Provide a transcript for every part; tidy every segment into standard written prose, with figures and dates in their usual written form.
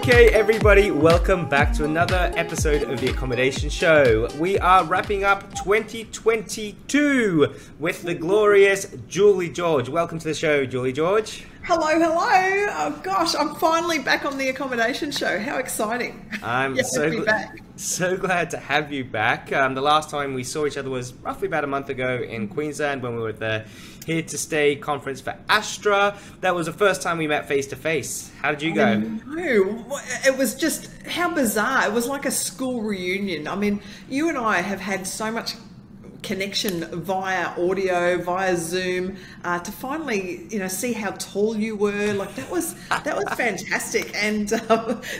Okay, everybody, welcome back to another episode of the Accommodation Show. We are wrapping up 2022 with the glorious Julie Gorge. Welcome to the show, Julie Gorge. Hello, hello. Oh gosh, I'm finally back on the Accommodation Show. How exciting. I'm so glad to have you back. The last time we saw each other was roughly about a month ago in Queensland when we were at the Here to Stay conference for ASTRA. That was the first time we met face to face. How did you go? No, it was just, how bizarre. It was like a school reunion. I mean, you and I have had so much connection via audio, via Zoom, to finally, see how tall you were. Like that was fantastic, and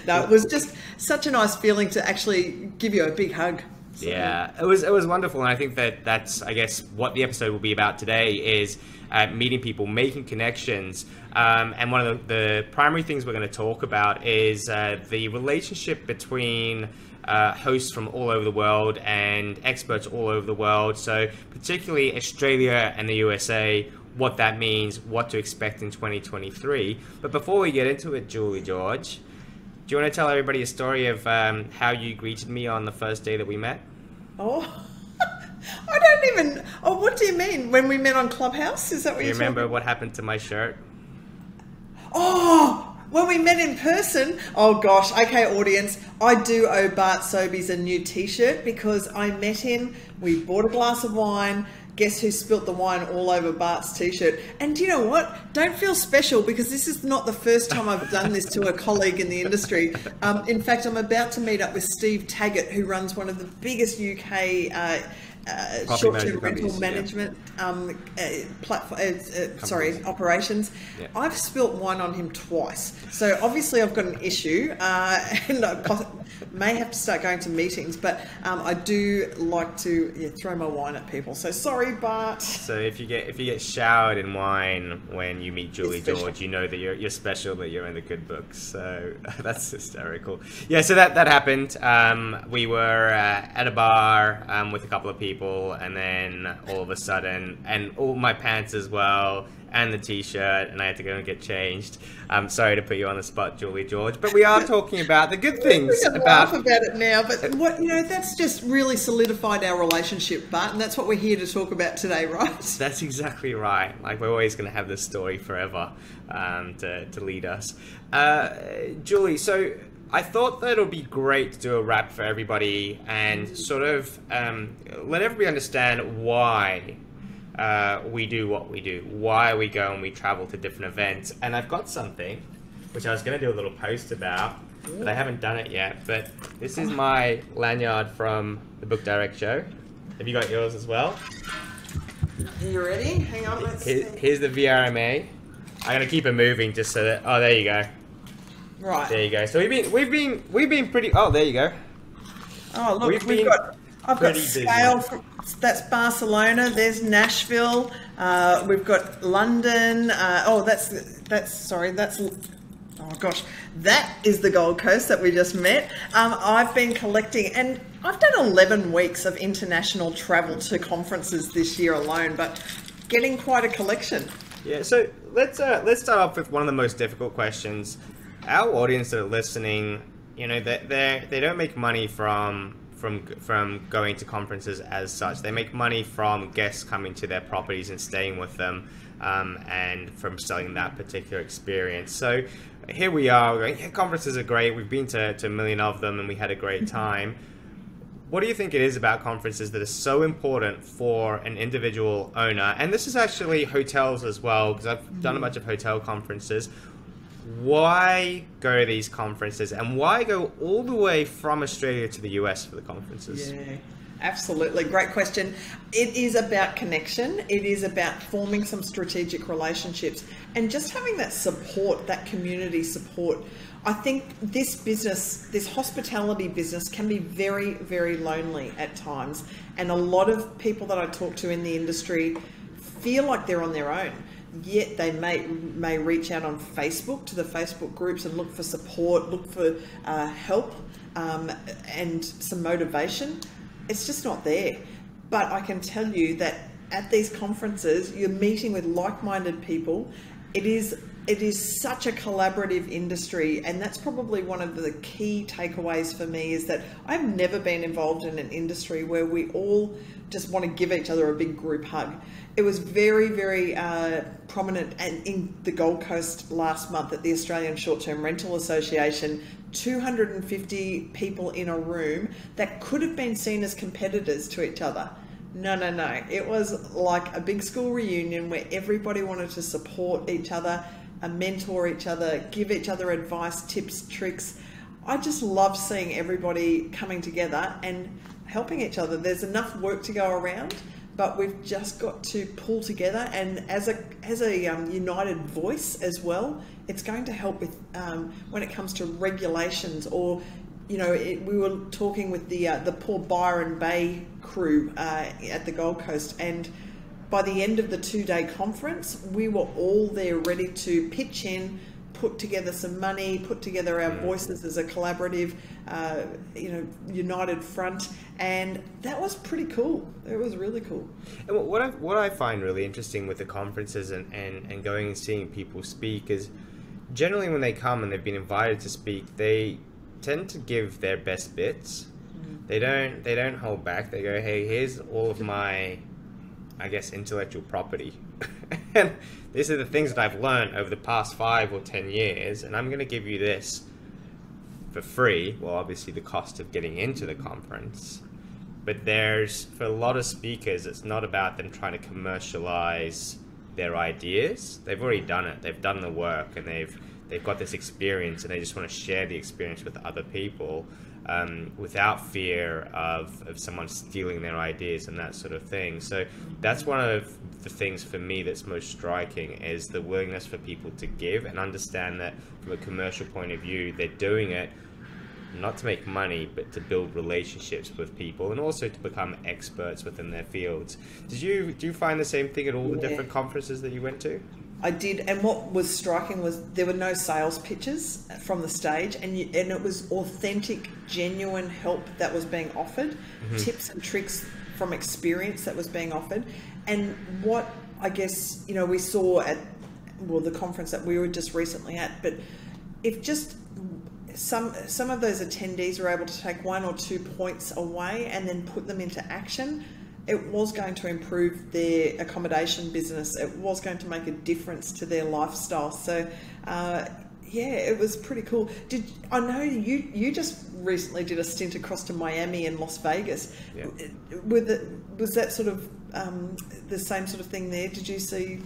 no, it was just such a nice feeling to actually give you a big hug. So. Yeah, it was wonderful, and I think that's I guess what the episode will be about today is meeting people, making connections, and one of the primary things we're going to talk about is the relationship between hosts from all over the world and experts all over the world. So particularly Australia and the USA, what that means, what to expect in 2023. But before we get into it, Julie Gorge, do you want to tell everybody a story of how you greeted me on the first day that we met? Oh, I don't even. Oh, what do you mean? When we met on Clubhouse? Is that what you remember? What happened to my shirt? Oh, when we met in person. Oh gosh. Okay, audience. I do owe Bart Sobeys a new T-shirt because I met him. We bought a glass of wine. Guess who spilt the wine all over Bart's T-shirt? And you know what? Don't feel special because this is not the first time I've done this to a colleague in the industry. In fact, I'm about to meet up with Steve Taggart, who runs one of the biggest UK short-term rental management operations. Yeah. I've spilt wine on him twice, so obviously I've got an issue, and I may have to start going to meetings. But I do like to throw my wine at people. So sorry, Bart. So if you get showered in wine when you meet Julie Gorge, you know that you're special, that you're in the good books. So that's hysterical. Yeah. So that happened. We were at a bar with a couple of people. And then all of a sudden, and all my pants as well, and the T-shirt, and I had to go and get changed. I'm sorry to put you on the spot, Julie Gorge, but we are talking about the good things. We can laugh about it now, but that's just really solidified our relationship, Bart, and that's what we're here to talk about today, right? That's exactly right. Like, we're always going to have this story forever to lead us. Julie, so I thought that it would be great to do a wrap for everybody and sort of let everybody understand why we do what we do, why we go and we travel to different events. And I've got something which I was going to do a little post about, but I haven't done it yet. But this is my lanyard from the Book Direct show. Have you got yours as well? Are you ready? Hang on, let's see. Here's the VRMA. I'm going to keep it moving just so that, oh, there you go. Right. There you go. So we've been pretty. Oh, there you go. Oh, look, I've got scale. That's Barcelona. There's Nashville. We've got London. Oh gosh, that is the Gold Coast that we just met. I've been collecting, and I've done 11 weeks of international travel to conferences this year alone, but getting quite a collection. Yeah. So let's start off with one of the most difficult questions. Our audience that are listening, they don't make money from going to conferences as such. They make money from guests coming to their properties and staying with them, and from selling that particular experience. So here we are, we're going, yeah, conferences are great. We've been to a million of them and we had a great time. What do you think it is about conferences that is so important for an individual owner? And this is actually hotels as well, because I've done a bunch of hotel conferences. Why go to these conferences, and why go all the way from Australia to the US for the conferences? Yeah, absolutely. Great question. It is about connection. It is about forming some strategic relationships and just having that support, that community support. I think this business, this hospitality business, can be very, very lonely at times. And a lot of people that I talk to in the industry feel like they're on their own. Yet they may reach out on Facebook to the Facebook groups and look for support, look for help and some motivation. It's just not there. But I can tell you that at these conferences, you're meeting with like-minded people. It is it is such a collaborative industry, and that's probably one of the key takeaways for me, is that I've never been involved in an industry where we all just want to give each other a big group hug. It was very, very prominent and in the Gold Coast last month at the Australian Short-Term Rental Association. 250 people in a room that could have been seen as competitors to each other. No. It was like a big school reunion where everybody wanted to support each other, mentor each other, give each other advice, tips, tricks. I just love seeing everybody coming together and helping each other. There's enough work to go around, but we've just got to pull together, and as a united voice as well, it's going to help with when it comes to regulations, or we were talking with the poor Byron Bay crew at the Gold Coast, and by the end of the 2-day conference, we were all there ready to pitch in, put together some money, put together our voices as a collaborative, united front, and that was pretty cool. It was really cool. And what I find really interesting with the conferences and going and seeing people speak is, generally when they come and they've been invited to speak, they tend to give their best bits. They don't hold back. They go, hey, here's all of my, I guess, intellectual property. And these are the things that I've learned over the past 5 or 10 years, and I'm going to give you this for free. Well, obviously the cost of getting into the conference. But for a lot of speakers, it's not about them trying to commercialize their ideas. They've already done it. They've done the work, and they've got this experience, and they just want to share the experience with other people. Without fear of someone stealing their ideas and that sort of thing. So that's one of the things for me that's most striking, is the willingness for people to give and understand that from a commercial point of view, they're doing it not to make money, but to build relationships with people and also to become experts within their fields. Do you find the same thing at all the different conferences that you went to? I did, and what was striking was there were no sales pitches from the stage, and it was authentic, genuine help that was being offered, tips and tricks from experience that was being offered. And what I guess we saw at the conference that we were just recently at, but if just some of those attendees were able to take 1 or 2 points away and then put them into action, it was going to improve their accommodation business. It was going to make a difference to their lifestyle. So, it was pretty cool. I know you just recently did a stint across to Miami and Las Vegas. Yeah. Was that sort of the same sort of thing there? Did you see,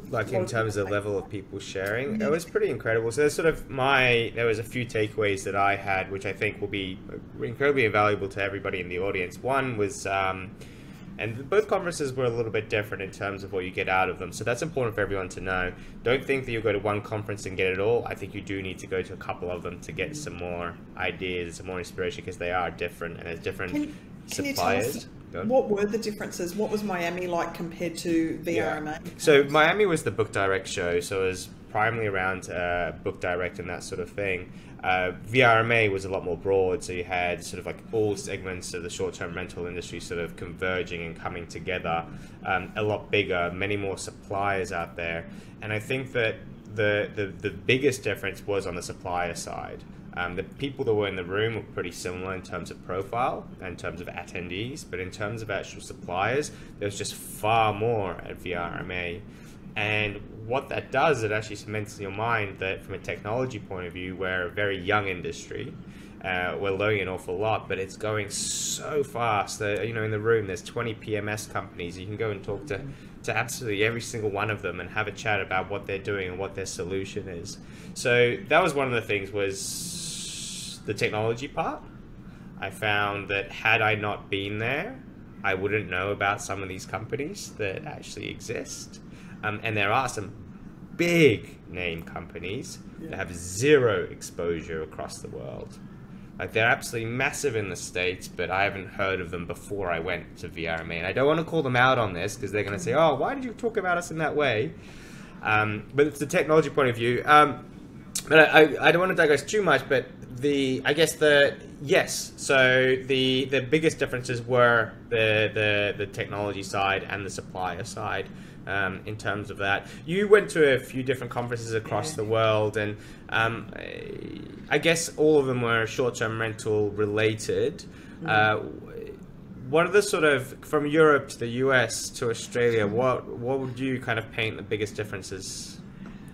like in terms of level of people sharing? It was pretty incredible. So there was a few takeaways that I had, which I think will be incredibly invaluable to everybody in the audience. One was, and both conferences were a little bit different in terms of what you get out of them. So that's important for everyone to know. Don't think that you'll go to one conference and get it all. I think you do need to go to a couple of them to get some more ideas, some more inspiration, because they are different and there's different suppliers. What were the differences? What was Miami like compared to VRMA? Yeah. So Miami was the bookdirect show, so it was primarily around bookdirect and that sort of thing. VRMA was a lot more broad, so you had sort of like all segments of the short-term rental industry sort of converging and coming together, a lot bigger, many more suppliers out there. And I think that the biggest difference was on the supplier side. The people that were in the room were pretty similar in terms of profile, in terms of attendees, but in terms of actual suppliers, there was just far more at VRMA. And what that does, it actually cements in your mind that from a technology point of view, we're a very young industry. We're learning an awful lot, but it's going so fast that, in the room, there's 20 PMS companies. You can go and talk to absolutely every single one of them and have a chat about what they're doing and what their solution is. So that was one of the things, was the technology part. I found that had I not been there, I wouldn't know about some of these companies that actually exist. And there are some big name companies that have zero exposure across the world. Like, they're absolutely massive in the States, but I haven't heard of them before I went to VRMA. And I don't want to call them out on this because they're going to say, oh, why did you talk about us in that way? But it's the technology point of view. But I don't want to digress too much, but the biggest differences were the technology side and the supplier side. in terms of that. You went to a few different conferences across the world, and I guess all of them were short-term rental related. What are the sort of, from Europe to the US to Australia, what would you kind of paint the biggest differences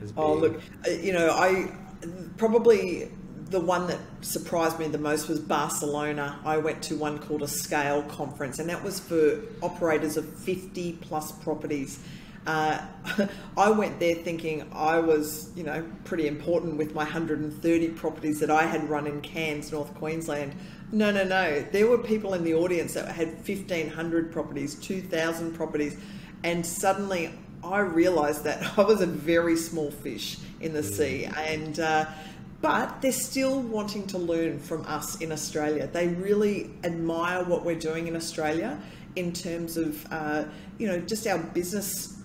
as being? Oh, look, I probably the one that surprised me the most was Barcelona. I went to one called a Scale conference, and that was for operators of 50 plus properties. I went there thinking I was, pretty important with my 130 properties that I had run in Cairns, North Queensland. No. There were people in the audience that had 1,500 properties, 2,000 properties, and suddenly I realised that I was a very small fish in the sea, and but they're still wanting to learn from us in Australia. They really admire what we're doing in Australia in terms of, just our business,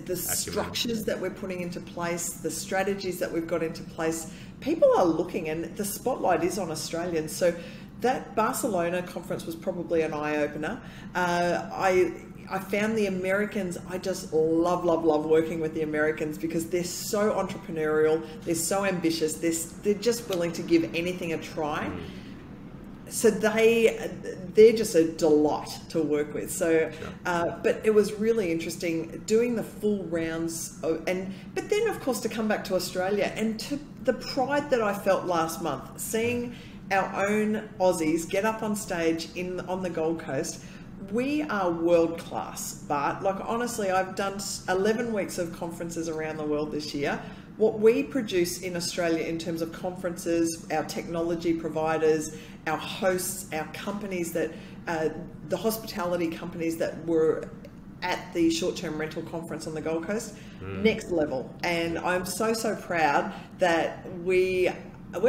the structures that we're putting into place, the strategies that we've got into place. People are looking, and the spotlight is on Australians. So that Barcelona conference was probably an eye-opener. I found the Americans, I just love working with the Americans because they're so entrepreneurial, they're so ambitious, they're just willing to give anything a try. So they're just a delight to work with. So, but it was really interesting doing the full rounds, but then of course to come back to Australia and to the pride that I felt last month, seeing our own Aussies get up on stage on the Gold Coast. We are world class, Bart. Like honestly, I've done 11 weeks of conferences around the world this year. What we produce in Australia in terms of conferences, our technology providers, our hosts, our companies that, the hospitality companies that were at the short-term rental conference on the Gold Coast, next level. And I'm so proud that we're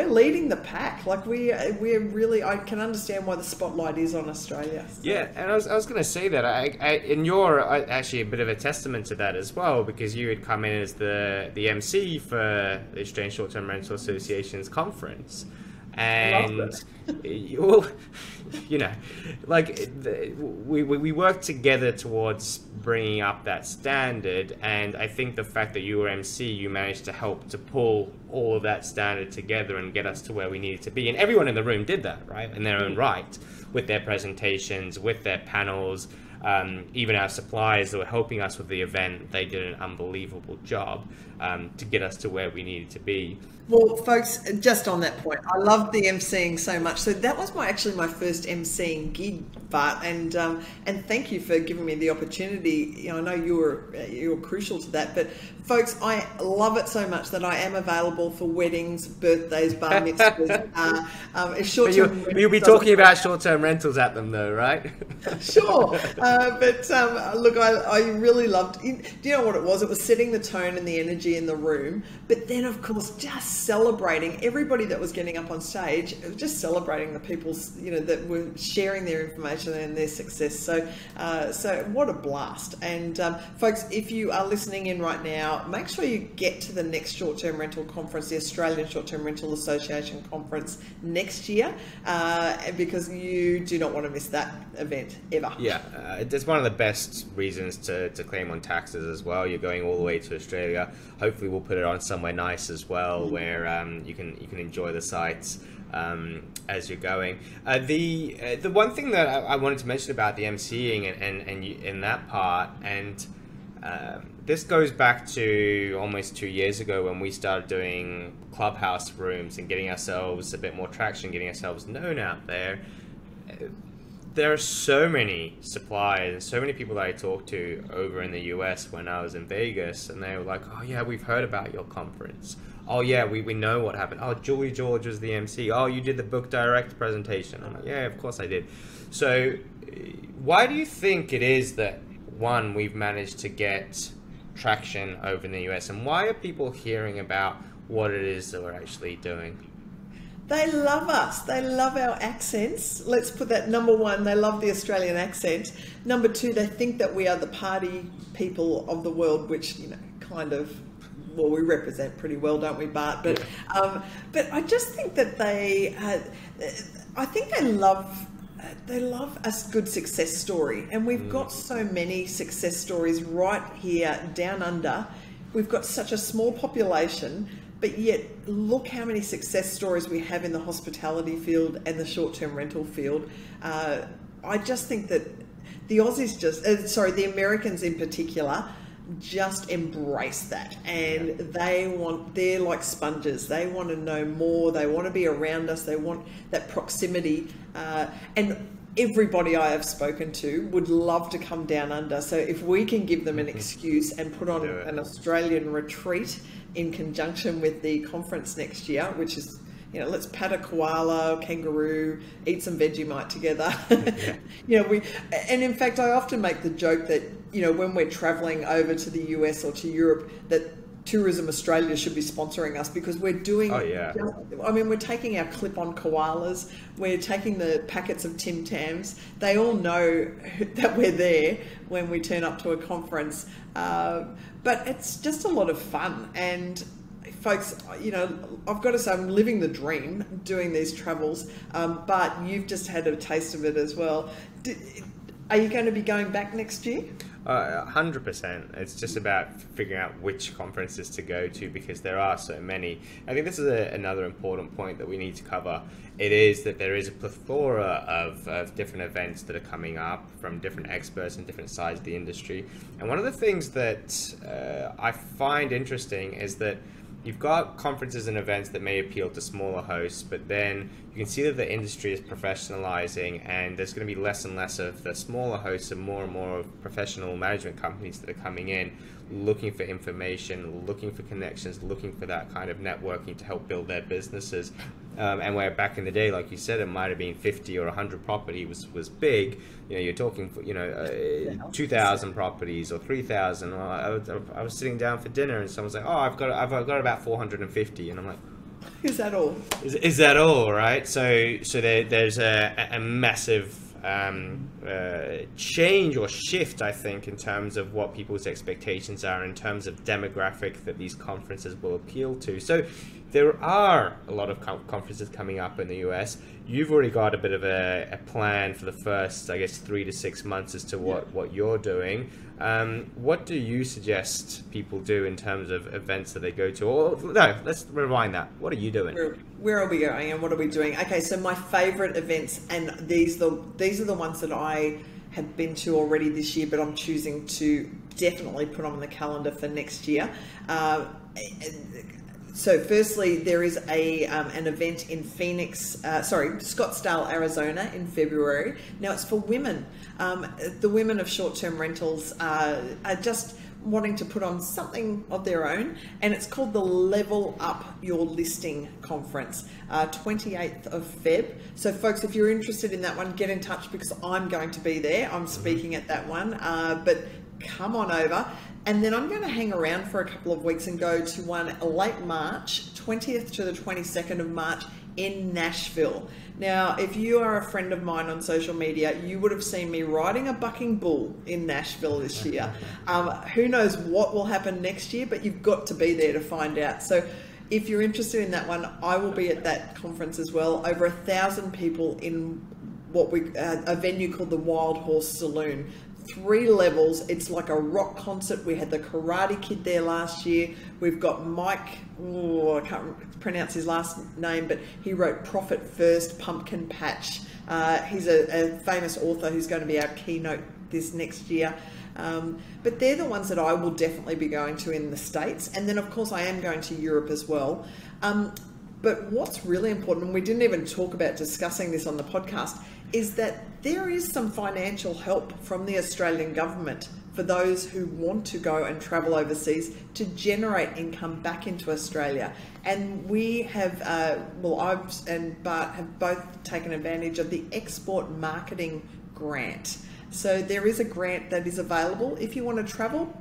leading the pack. Like we're really, I can understand why the spotlight is on Australia. So. Yeah, and I was going to say that and you're actually a bit of a testament to that as well, because you had come in as the MC for the Australian Short-Term Rental Association's conference. And we worked together towards bringing up that standard, and I think the fact that you were MC, you managed to help to pull all of that standard together and get us to where we needed to be. And everyone in the room did that, right, in their own right, with their presentations, with their panels. Even our suppliers that were helping us with the event, they did an unbelievable job to get us to where we needed to be. Well, folks, just on that point, I loved the MCing so much. So that was actually my first MCing gig, Bart, and thank you for giving me the opportunity. I know you were crucial to that, but folks, I love it so much that I am available for weddings, birthdays, bar mitzvahs. You'll be talking about short-term rentals at them, though, right? Sure, but look, I really loved. Do you know what it was? It was setting the tone and the energy in the room, but then of course just celebrating everybody that was getting up on stage. It was just celebrating the people, that were sharing their information and their success. So, what a blast! And folks, if you are listening in right now, make sure you get to the next short-term rental conference, the Australian Short-Term Rental Association conference next year, because you do not want to miss that event ever. Yeah, it's one of the best reasons to claim on taxes as well. You're going all the way to Australia. Hopefully, we'll put it on somewhere nice as well, where you can enjoy the sights as you're going. The one thing that I wanted to mention about the MCing and in that part, and this goes back to almost 2 years ago when we started doing clubhouse rooms and getting ourselves a bit more traction, getting ourselves known out there. There are so many suppliers and so many people that I talked to over in the US when I was in Vegas, and they were like, oh yeah, we've heard about your conference. Oh yeah, we know what happened. Oh, Julie Gorge was the MC. Oh, you did the book direct presentation. I'm like, yeah, of course I did. So why do you think it is that, one, we've managed to get traction over in the US, and why are people hearing about what it is that we're actually doing? They love us. They love our accents. Let's put that number one. They love the Australian accent. Number two, they think that we are the party people of the world, which, well, we represent pretty well, don't we, Bart? But I just think that I think they love they love a good success story, and we've got so many success stories right here down under. We've got such a small population, but yet look how many success stories we have in the hospitality field and the short-term rental field. I just think that the Aussies the Americans in particular, just embrace that, and they're like sponges. They want to know more. They want to be around us. They want that proximity, and everybody I have spoken to would love to come down under. So if we can give them an excuse and put on an Australian retreat in conjunction with the conference next year, which is, let's pat a koala, kangaroo, eat some Vegemite together. And in fact, I often make the joke that, when we're traveling over to the US or to Europe, that Tourism Australia should be sponsoring us, because we're doing, we're taking our clip-on koalas, we're taking the packets of Tim Tams. They all know that we're there when we turn up to a conference. But it's just a lot of fun. And folks, I've got to say, I'm living the dream doing these travels, but you've just had a taste of it as well. Are you going to be going back next year? 100%. It's just about figuring out which conferences to go to, because there are so many. I think this is another important point that we need to cover. It is that there is a plethora of different events that are coming up from different experts and different sides of the industry. And one of the things that I find interesting is that you've got conferences and events that may appeal to smaller hosts, but then you can see that the industry is professionalizing, and there's going to be less and less of the smaller hosts and more of professional management companies that are coming in, looking for information, looking for connections, looking for that kind of networking to help build their businesses. And where back in the day, like you said, it might have been 50 or 100 property was big. You're talking, 2,000 properties or 3,000. I was sitting down for dinner and someone's like, "Oh, I've got about 450," and I'm like, "Is that all? Is that all?" Right? So there's a massive change or shift, I think, in terms of what people's expectations are, in terms of demographic that these conferences will appeal to. So there are a lot of conferences coming up in the US. You've already got a bit of a plan for the first, I guess, 3 to 6 months as to what you're doing. What do you suggest people do in terms of events that they go to? Or no, let's rewind that. What are you doing? Where are we going and what are we doing? Okay, so my favorite events, and these are the ones that I have been to already this year, but I'm choosing to definitely put on the calendar for next year. So firstly, there is an event in Scottsdale, Arizona in February. Now it's for women. The women of short-term rentals are just wanting to put on something of their own, and it's called the Level Up Your Listing Conference, 28th of Feb. So folks, if you're interested in that one, get in touch, because I'm going to be there. I'm speaking at that one, but come on over. And then I'm going to hang around for a couple of weeks and go to one late March, 20th to the 22nd of March in Nashville. Now, if you are a friend of mine on social media, you would have seen me riding a bucking bull in Nashville this year. Who knows what will happen next year, but you've got to be there to find out. So if you're interested in that one, I will be at that conference as well. Over 1,000 people in a venue called the Wild Horse Saloon. 3 levels. It's like a rock concert. We had the Karate Kid there last year. We've got Mike, I can't pronounce his last name, but he wrote Profit First, Pumpkin Patch. He's a famous author who's going to be our keynote this next year. But they're the ones that I will definitely be going to in the States. And then, of course, I am going to Europe as well. But what's really important, and we didn't even talk about discussing this on the podcast, is that there is some financial help from the Australian government for those who want to go and travel overseas to generate income back into Australia. And we have, I and Bart have both taken advantage of the Export Marketing Grant. So there is a grant that is available. If you want to travel,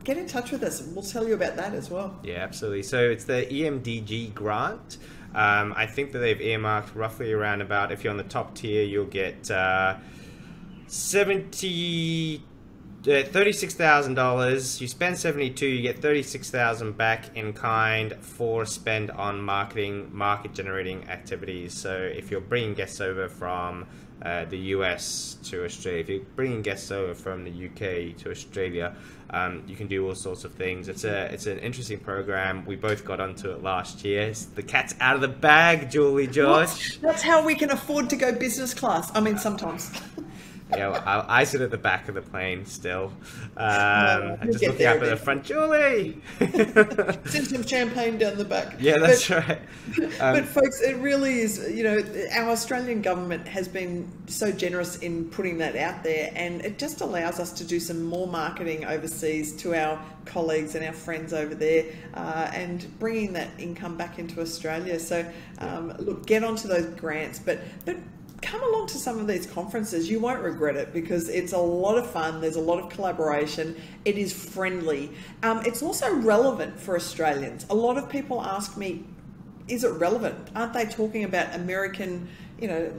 get in touch with us. We'll tell you about that as well. Yeah, absolutely. So it's the EMDG grant. I think that they've earmarked roughly around about, if you're on the top tier, you'll get 70 $36,000. You spend 72, you get 36,000 back in kind for spend on market generating activities. So if you're bringing guests over from the US to Australia, if you're bringing guests over from the UK to Australia, you can do all sorts of things. It's an interesting program. We both got onto it last year. The cat's out of the bag, Julie Gorge. That's how we can afford to go business class. I mean, sometimes. Yeah, well, I sit at the back of the plane still. I'm just looking up at the front. Julie! Send some champagne down the back. Yeah, that's right. But folks, it really is, our Australian government has been so generous in putting that out there, and it just allows us to do some more marketing overseas to our colleagues and our friends over there, and bringing that income back into Australia. So, look, get onto those grants, but come along to some of these conferences. You won't regret it, because it's a lot of fun. There's a lot of collaboration. It is friendly. It's also relevant for Australians. A lot of people ask me, is it relevant? Aren't they talking about American,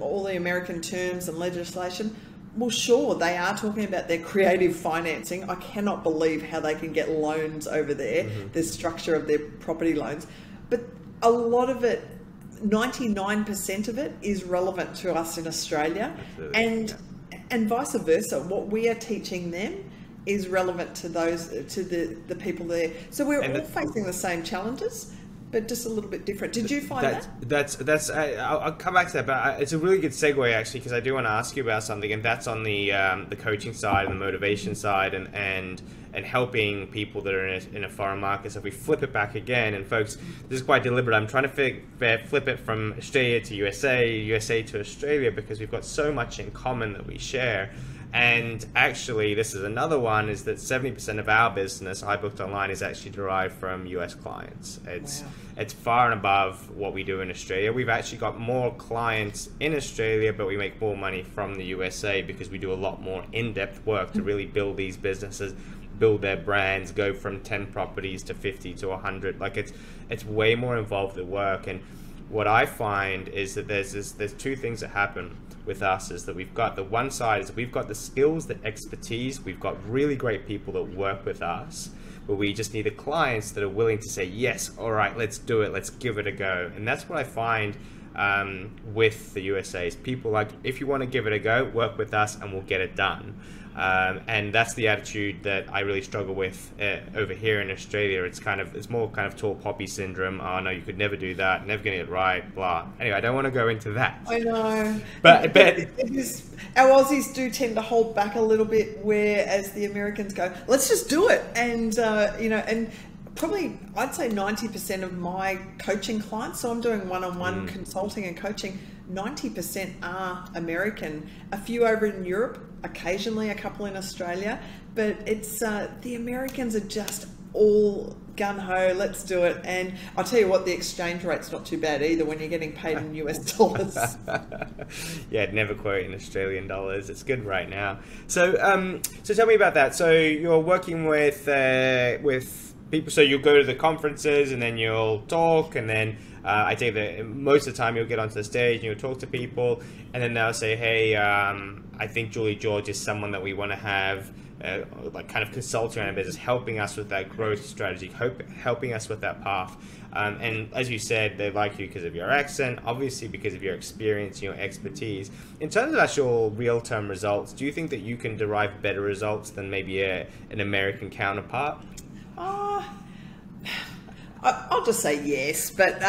all the American terms and legislation? Well, sure, they are talking about their creative financing. I cannot believe how they can get loans over there, the structure of their property loans. But a lot of it, 99% of it is relevant to us in Australia. Absolutely. And vice versa. What we are teaching them is relevant to the people there. So we're all facing the same challenges, but just a little bit different. Did you find that? I'll come back to that, but it's a really good segue actually, because I do want to ask you about something, and that's on the coaching side and the motivation side, and helping people that are in a foreign market. So if we flip it back again, and folks, this is quite deliberate. I'm trying to flip it from Australia to USA to Australia, because we've got so much in common that we share. And actually, this is another one, is that 70% of our business, iBooked.Online, is actually derived from US clients. It's far and above what we do in Australia. We've actually got more clients in Australia, but we make more money from the USA, because we do a lot more in-depth work to really build these businesses, build their brands, go from 10 properties to 50 to 100. Like, it's way more involved at work. And what I find is that there's two things that happen with us, is that we've got the one side is we've got the skills, the expertise, we've got really great people that work with us, but we just need the clients that are willing to say, yes, all right, let's do it, let's give it a go. And that's what I find with the USA is people like, if you want to give it a go, work with us and we'll get it done. And that's the attitude that I really struggle with over here in Australia. It's more kind of tall poppy syndrome. Oh no, you could never do that, never getting it right, blah. Anyway, I don't want to go into that. I know, but our Aussies do tend to hold back a little bit, whereas the Americans go, let's just do it. And and probably I'd say 90% of my coaching clients, so I'm doing one-on-one consulting and coaching, 90% are American. A few over in Europe, occasionally a couple in Australia, but it's the Americans are just all gung-ho, let's do it. And I'll tell you what, the exchange rate's not too bad either when you're getting paid in US dollars. Yeah, I'd never quote in Australian dollars. It's good right now. So tell me about that. So you're working with people, so you'll go to the conferences and then you'll talk, and then I take that most of the time you'll get onto the stage and you'll talk to people, and then they'll say, hey, I think Julie Gorge is someone that we want to have like kind of consulting on our business, helping us with that growth strategy, helping us with that path. And as you said, they like you because of your accent, obviously because of your experience, your expertise. In terms of actual real-term results, do you think that you can derive better results than maybe an American counterpart? I'll just say yes, but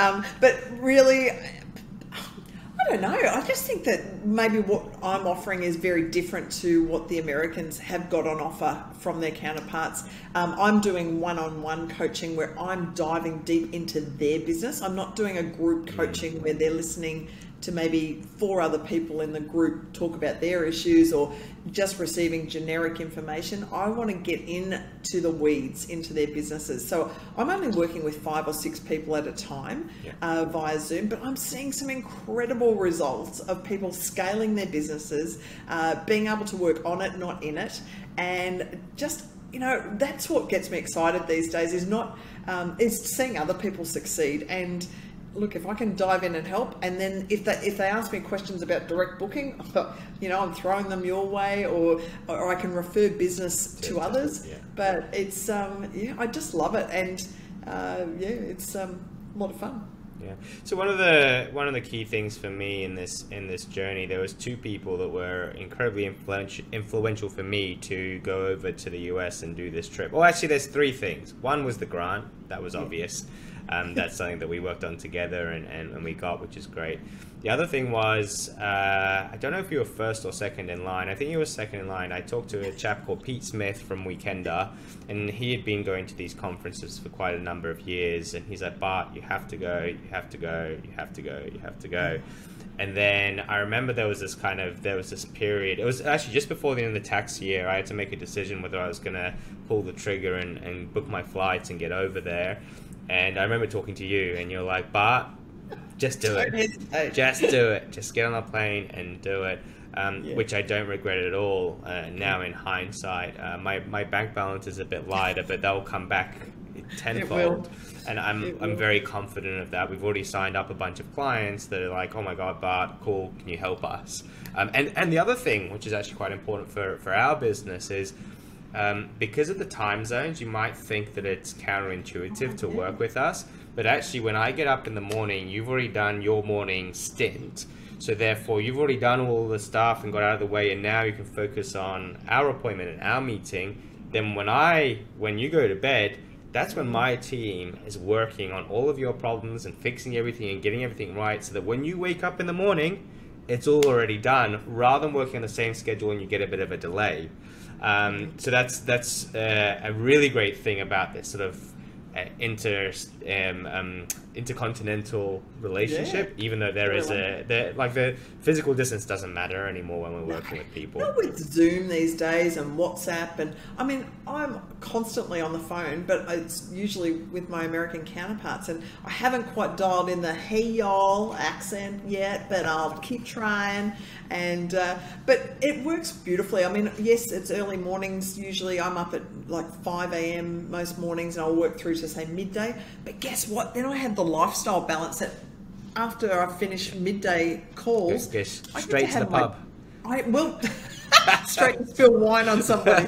really, I don't know. I just think that maybe what I'm offering is very different to what the Americans have got on offer from their counterparts. I'm doing one-on-one coaching where I'm diving deep into their business. I'm not doing a group coaching where they're listening to maybe 4 other people in the group talk about their issues or just receiving generic information. I want to get into the weeds, into their businesses. So I'm only working with 5 or 6 people at a time via Zoom, but I'm seeing some incredible results of people scaling their businesses, being able to work on it, not in it. And just, that's what gets me excited these days, is not, is seeing other people succeed. And look, if I can dive in and help, and then if they ask me questions about direct booking, you know, I'm throwing them your way, or I can refer business to others. Yeah. But it's yeah, I just love it, and yeah, it's a lot of fun. Yeah. So one of the key things for me in this journey, there was two people that were incredibly influential for me to go over to the US and do this trip. Well, actually, there's three things. One was the grant. That was obvious. That's something that we worked on together and we got, which is great. The other thing was, I don't know if you were first or second in line. I think you were second in line. I talked to a chap called Pete Smith from Weekender, and he had been going to these conferences for quite a number of years. And he's like, Bart, you have to go, you have to go, you have to go, you have to go. And then I remember there was this period, it was actually just before the end of the tax year. I had to make a decision whether I was going to pull the trigger and book my flights and get over there. And I remember talking to you, and you're like, Bart, just do it. Just do it. Just get on a plane and do it. Which I don't regret at all now in hindsight. My bank balance is a bit lighter, but they'll come back tenfold. And I'm very confident of that. We've already signed up a bunch of clients that are like, oh my God, Bart, cool, can you help us? And the other thing, which is actually quite important for our business, is because of the time zones, you might think that it's counterintuitive to work with us, but actually when I get up in the morning, you've already done your morning stint. So therefore, you've already done all the stuff and got out of the way, and now you can focus on our appointment and our meeting. Then when you go to bed, that's when my team is working on all of your problems and fixing everything and getting everything right, so that when you wake up in the morning, it's all already done, rather than working on the same schedule and you get a bit of a delay. So that's a really great thing about this sort of intercontinental relationship, even though there is the physical distance doesn't matter anymore when we're working with people. Not with Zoom these days and WhatsApp, and I mean, I'm constantly on the phone, but it's usually with my American counterparts, and I haven't quite dialed in the hey y'all accent yet, but I'll keep trying. And but it works beautifully. I mean, yes, it's early mornings. Usually I'm up at like 5 a.m. most mornings, and I'll work through to say midday. But guess what? Then I have the lifestyle balance that after I finish midday calls, straight to the pub. I will straight to spill wine on somebody.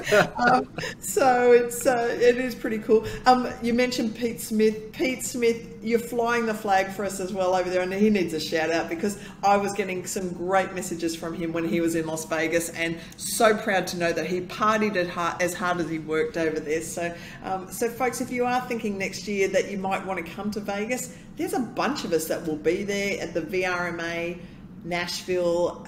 So it is pretty cool. You mentioned Pete Smith. Pete Smith, you're flying the flag for us as well over there, and he needs a shout out because I was getting some great messages from him when he was in Las Vegas, and so proud to know that he partied as hard as he worked over there. So folks, if you are thinking next year that you might want to come to Vegas, there's a bunch of us that will be there at the VRMA, Nashville,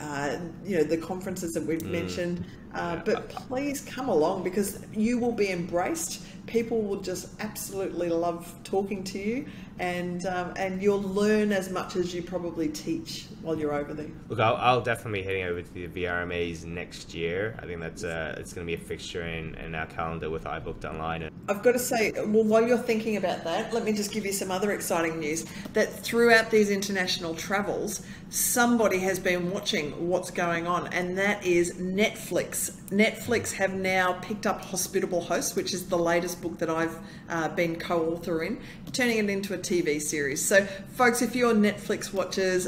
the conferences that we've mentioned, but please come along because you will be embraced. People will just absolutely love talking to you, and you'll learn as much as you probably teach while you're over there. Look, I'll definitely be heading over to the VRMAs next year. I think that's it's going to be a fixture in our calendar with iBooked.Online. I've got to say, well, while you're thinking about that, let me just give you some other exciting news. That throughout these international travels, somebody has been watching what's going on, and that is Netflix. Netflix have now picked up Hospitable Host, which is the latest book that I've been co-author in, turning it into a TV series. So, folks, if you're Netflix watchers,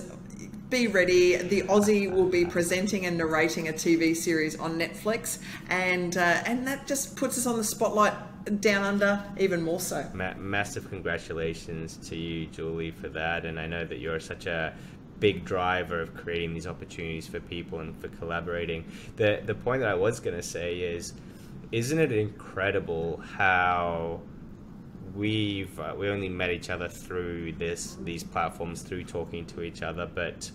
be ready. The Aussie will be presenting and narrating a TV series on Netflix, and that just puts us on the spotlight down under even more so. Massive congratulations to you, Julie, for that. And I know that you're such a big driver of creating these opportunities for people and for collaborating. The point that I was going to say is, isn't it incredible how we only met each other through these platforms, through talking to each other, but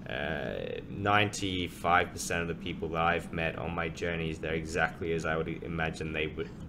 95% of the people that I've met on my journeys, they're exactly as I would imagine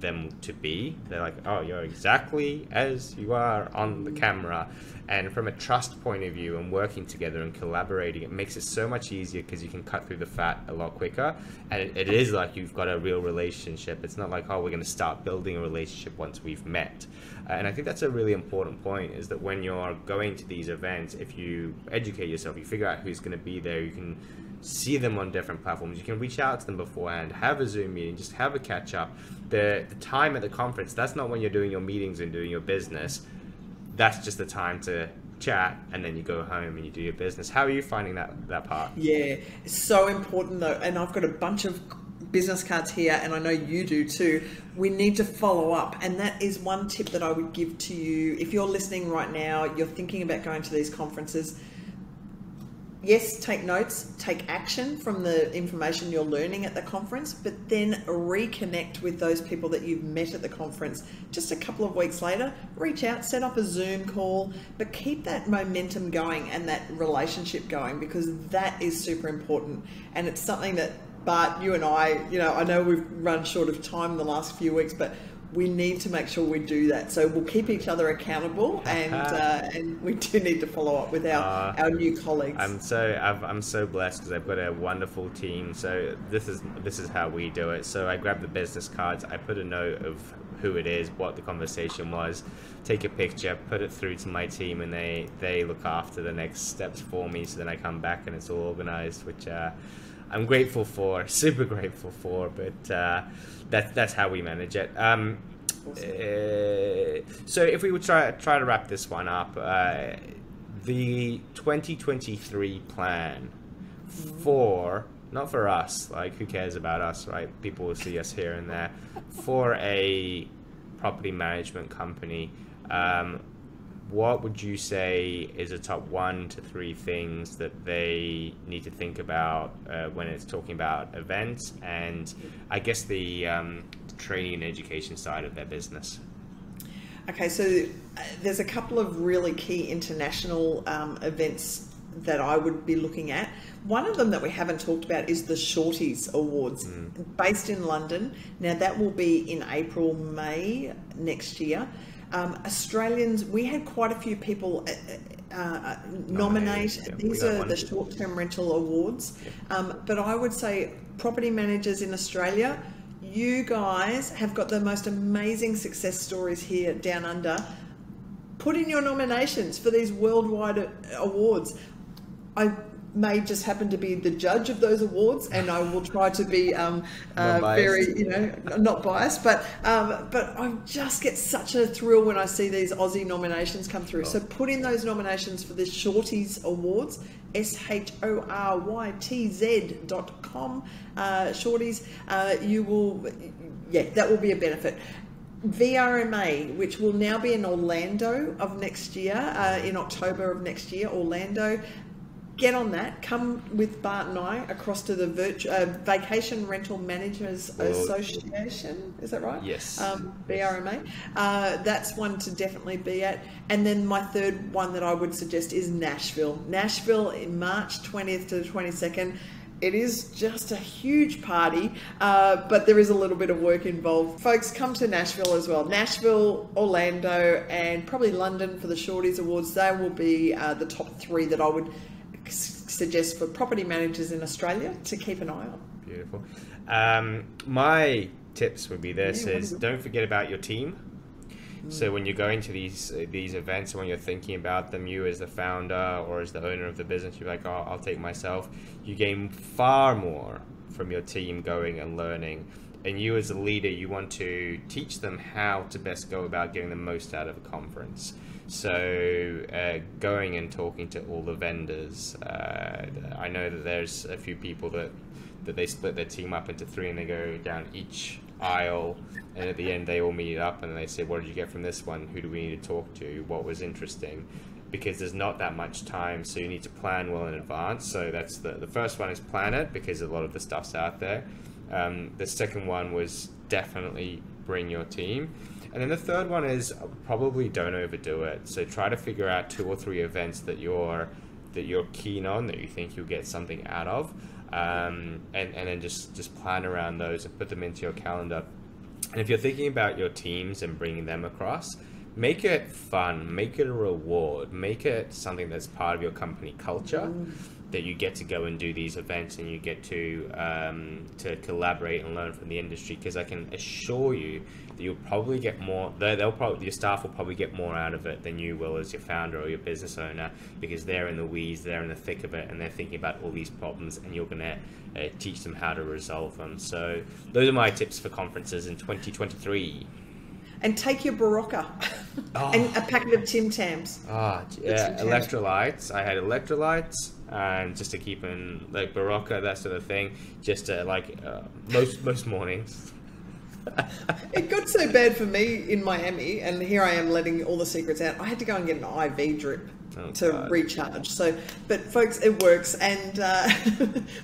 them to be. They're like, oh, you're exactly as you are on the camera. And from a trust point of view and working together and collaborating, it makes it so much easier because you can cut through the fat a lot quicker. And it is like you've got a real relationship. It's not like, oh, we're going to start building a relationship once we've met. And I think that's a really important point, is that when you're going to these events, if you educate yourself, you figure out who's going to be there, you can see them on different platforms, you can reach out to them beforehand, have a Zoom meeting, just have a catch up. The time at the conference, that's not when you're doing your meetings and doing your business. That's just the time to chat, and then you go home and you do your business. How are you finding that part? Yeah, it's so important though. And I've got a bunch of business cards here, and I know you do too. We need to follow up, and that is one tip that I would give to you. If you're listening right now, you're thinking about going to these conferences, yes, take notes, take action from the information you're learning at the conference, but then reconnect with those people that you've met at the conference. Just a couple of weeks later, reach out, set up a Zoom call, but keep that momentum going and that relationship going, because that is super important. And it's something that, Bart, you and I know we've run short of time the last few weeks, but we need to make sure we do that. So we'll keep each other accountable, and we do need to follow up with our new colleagues. I'm so blessed because I've got a wonderful team. So this is how we do it. So I grab the business cards, I put a note of who it is, what the conversation was, take a picture, put it through to my team, and they look after the next steps for me. So then I come back and it's all organized, which I'm grateful for, super grateful for, but that's how we manage it. Awesome. So if we would try to wrap this one up, the 2023 plan for, not for us, like who cares about us, right? People will see us here and there. For a property management company, what would you say is the top 1 to 3 things that they need to think about when it's talking about events and I guess the training and education side of their business? Okay, so there's a couple of really key international events that I would be looking at. One of them that we haven't talked about is the Shorties Awards, based in London. Now that will be in April, May next year. Australians, we had quite a few people nominate. Yeah, these are the short-term rental awards. But I would say property managers in Australia, you guys have got the most amazing success stories here down under. Put in your nominations for these worldwide awards. I may just happen to be the judge of those awards, and I will try to be very, not biased, but I just get such a thrill when I see these Aussie nominations come through. So put in those nominations for the Shorties Awards, SHORYTZ.com, Shorties. That will be a benefit. VRMA, which will now be in Orlando of next year, in October of next year, Orlando. Get on that. Come with Bart and I across to the Vacation Rental Managers Association. Is that right? Yes. VRMA. That's one to definitely be at. And then my third one that I would suggest is Nashville. Nashville in March 20th to the 22nd. It is just a huge party, but there is a little bit of work involved. Folks, come to Nashville as well. Nashville, Orlando, and probably London for the Shorties Awards. They will be the top 3 that I would suggest for property managers in Australia to keep an eye on. Beautiful. My tips would be this: don't forget about your team. So when you're going to these events, and when you're thinking about them, you as the founder or as the owner of the business, you're like, oh, I'll take myself. You gain far more from your team going and learning. And you as a leader, you want to teach them how to best go about getting the most out of a conference. So going and talking to all the vendors. I know that there's a few people that they split their team up into 3 and they go down each aisle, and at the end they all meet up and they say, what did you get from this one? Who do we need to talk to? What was interesting? Because there's not that much time, so you need to plan well in advance. So that's the first one is plan it, because a lot of the stuff's out there. The second one was definitely bring your team. And then the third one is probably don't overdo it. So try to figure out 2 or 3 events that you're keen on, that you think you'll get something out of, and then just plan around those and put them into your calendar. And if you're thinking about your teams and bringing them across, make it fun, make it a reward, make it something that's part of your company culture. That you get to go and do these events and you get to collaborate and learn from the industry, because I can assure you that you'll probably get more. Your staff will probably get more out of it than you will as your founder or your business owner, because they're in the weeds, they're in the thick of it, and they're thinking about all these problems, and you're going to teach them how to resolve them. So those are my tips for conferences in 2023. and take your Barocca and a packet of Tim Tams. Oh, yeah, electrolytes. I had electrolytes, and just to keep in like Barocca, that sort of thing, just to most mornings. It got so bad for me in Miami, and here I am letting all the secrets out. I had to go and get an IV drip to recharge. So, but folks, it works, and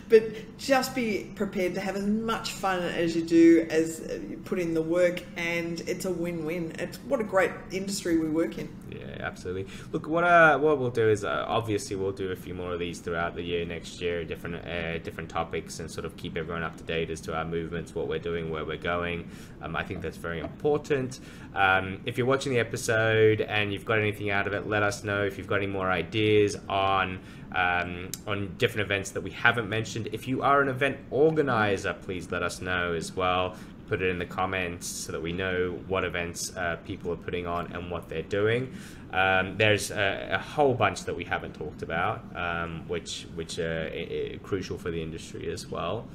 but just be prepared to have as much fun as you do as you put in the work, and it's a win-win. It's what a great industry we work in. Yeah, absolutely. Look, what we'll do is obviously we'll do a few more of these throughout the year, next year, different topics, and sort of keep everyone up to date as to our movements, what we're doing, where we're going. I think that's very important. If you're watching the episode and you've got anything out of it, let us know. If you've got any more ideas on different events that we haven't mentioned, if you are an event organizer, please let us know as well. Put it in the comments so that we know what events people are putting on and what they're doing. There's a whole bunch that we haven't talked about, which are crucial for the industry as well.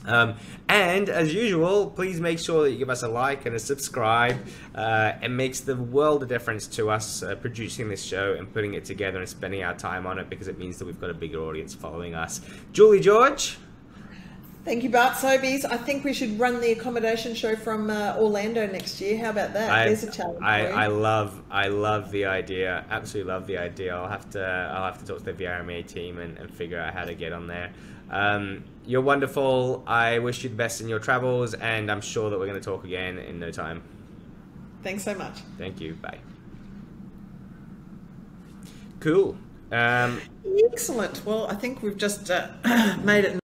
And as usual, please make sure that you give us a like and a subscribe. It makes the world of difference to us producing this show and putting it together and spending our time on it, because it means that we've got a bigger audience following us. Julie Gorge. Thank you, Bart Sobies. I think we should run the accommodation show from Orlando next year. How about that? There's a challenge. I love the idea. Absolutely love the idea. I'll have to talk to the VRMA team and figure out how to get on there. You're wonderful. I wish you the best in your travels, and I'm sure that we're going to talk again in no time. Thanks so much. Thank you. Bye. Cool. Excellent. Well, I think we've just made it